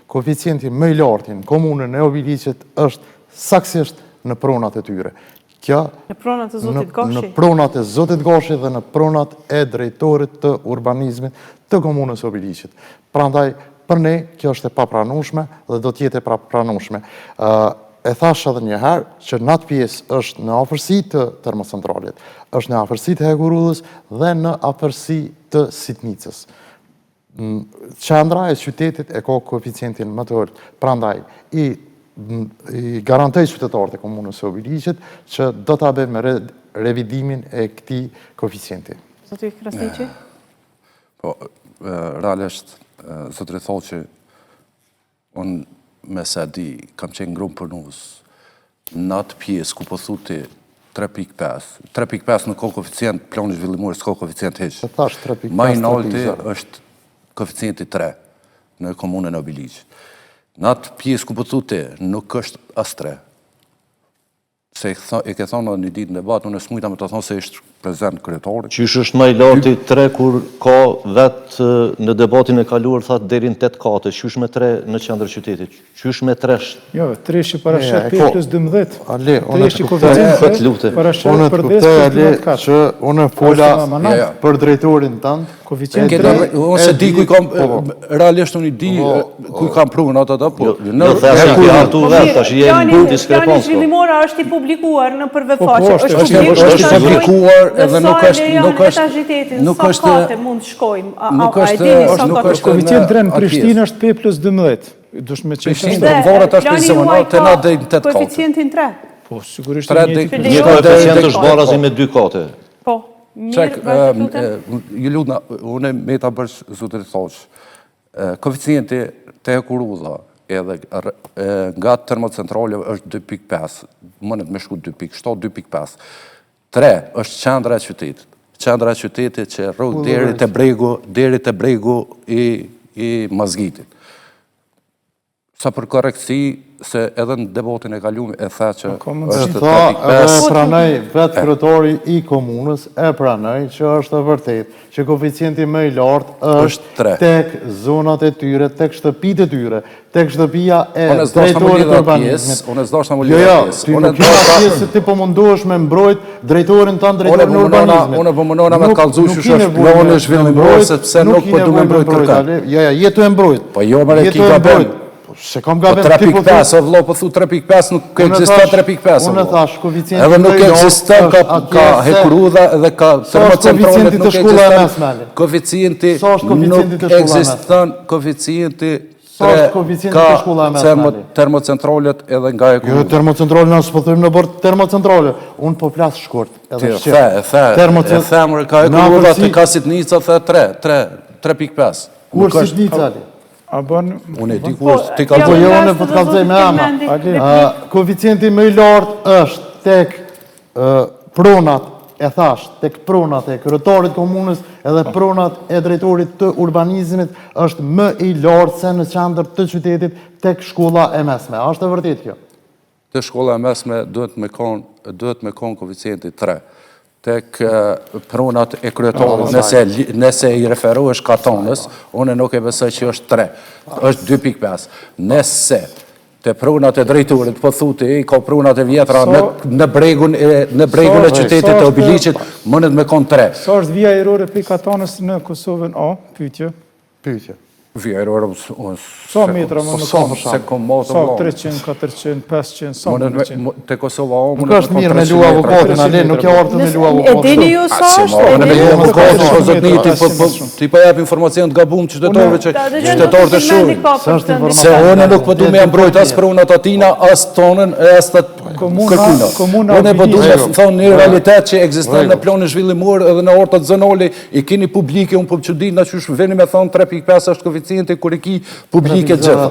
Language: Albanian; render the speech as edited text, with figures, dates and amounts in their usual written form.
koeficienti më i lartë në komunën e Obiliqit është saksisht në pronat e tyre. Në pronat e Zotit Gashi? Në pronat e Zotit Gashi dhe në pronat e drejtorit të urbanizmit të komunës Obiliqit. Prandaj, për ne, kjo është e papranueshme dhe do t'jetë e papranueshme. E thash edhe një herë që në atë pjesë është në afërsi të termocentralit, është në afërsi të Hekurullës dhe në afërsi të Sitnicës. Qendra e qytetit e ka koeficientin më të lartë. Prandaj, i garantoj qytetarët e komunës së Obiliqit që do ta bëjmë me revidimin e këtij koeficienti. Zoti Krasniqi? Po, realisht, zotëri thotë që unë me sa di, kam qenë grup punus në atë pjesë ku po thuti 3.5. 3.5 në koeficient, plani zhvillimor s'ka koeficient hiç. Më i larti është koeficienti 3 në komunën e Obiliqit. Në atë pjesë ku po thuti nuk është as 3. Se e ke thonë një ditë në debat, unë s'mujta me të thonë se ishte prezent kryetari. Qysh është më i larti 3 kur ka vetë në debatin e kaluar thatë deri në 8 kate, qysh me 3 në qendër qytetit, qysh me 3? Jo, 3 që parashet 5+12. 3 që koeficienti parashet për 10+14. Që unë fola për drejtorin tënd. Unë se di kuj kam, realisht unë i di kuj kam prunat ata, po. Në thashë i hartu vetë, tash i e në diskrepancë. Plani zhvillimor është i publikuar në përvefaqe. Është publikuar edhe nuk është kate mund të shkojmë. A e dini sa kate? Koeficient 3 në Prishtinë është 5+12. Prishtinë të Vorrat është për zonat të na deri në 8 kate. Koeficientin 3. Po, sigurisht një koeficient është barazi me 2 kate. Po. Ju lutna, unë me ta bërsh zotëri thosh, koeficienti të Hekurulla edhe nga termocentrale është 2.5, mënet me shku 2.7, 2.5. 3 është qendra e qytetit. Qendra e qytetit që rrugë deri te bregu i Mazgitit. Sa për korektësi, se edhe në debatin e kaluar e tha që është 3.5. Pranoj vetë kryetari i komunës, e pranoj që është e vërtet që koeficienti më i lartë është tek zonat e tyre, tek shtëpitë e tyre, tek shtëpia e drejtorit të urbanizmit. Unë s'dashta më lidha pjesë. Ti nuk ke pjesë se ti po munduhesh me mbrojt drejtorin tonë, drejtorin e urbanizmit. Unë po mundona me kallëzu që është plani zhvillimor sepse nuk po du me mbrojt kërkan. Jo, jetu e mbrojt. Po jo më ki gabim. Se kam gabim 3.5, o vlo, po thu 3.5, nuk eksiston 3.5. Unë thash, koeficienti edhe nuk eksiston, ka Hekurulla edhe ka termocentralet nuk eksiston. Koeficienti nuk eksiston, koeficienti ka termocentralet edhe nga Hekurulla. Jo, termocentralet nësë po thëmë në bërë termocentralet. Unë po plasë shkurt. E themër ka Hekurulla të ka Sitnica, the 3.5. Kur Sitnica, Ali? Unë e di ku është, ti ka Po jo, unë po të kalëzoj me ama. Koeficienti më i lartë është tek pronat, e thash, tek pronat e kryetarit komunës edhe pronat e drejtorit të urbanizmit është më i lartë se në qendër të qytetit tek shkolla e mesme. A është e vërtet kjo? Te shkolla e mesme duhet me kon koeficienti 3. Tek pronat e kryetarit, nëse i referohesh katonës, unë nuk e besoj që është 3, është 2.5. Nëse te pronat e drejtorit, po thuti, ka pronat e vjetra në bregun e qytetit të Obiliqit, mënet me kon 3. Sa është vija erore për katonës në Kosovën A? Pyetje. Vija erore, sa metra më në konë? Se kom motë Sa 300, 400, 500, sa më në qenë? Te Kosova A, nuk është mirë me lu avokatin, ale, nuk e orë të me lu avokatin. E dini ju sa është? Me lu avokatin, po zotni, ti pa jep informacion të gabum qytetarëve që qytetarët e shumë. Se unë nuk po du me mbrojt as pronat atina, as tonën, as të kërkuna. Unë po du me thonë një realitet që egziston në planin zhvillimor edhe në ortat zonale, i keni publike, unë po që di në që veni me thonë 3.5 është koeficienti kur e ki publike gjithë.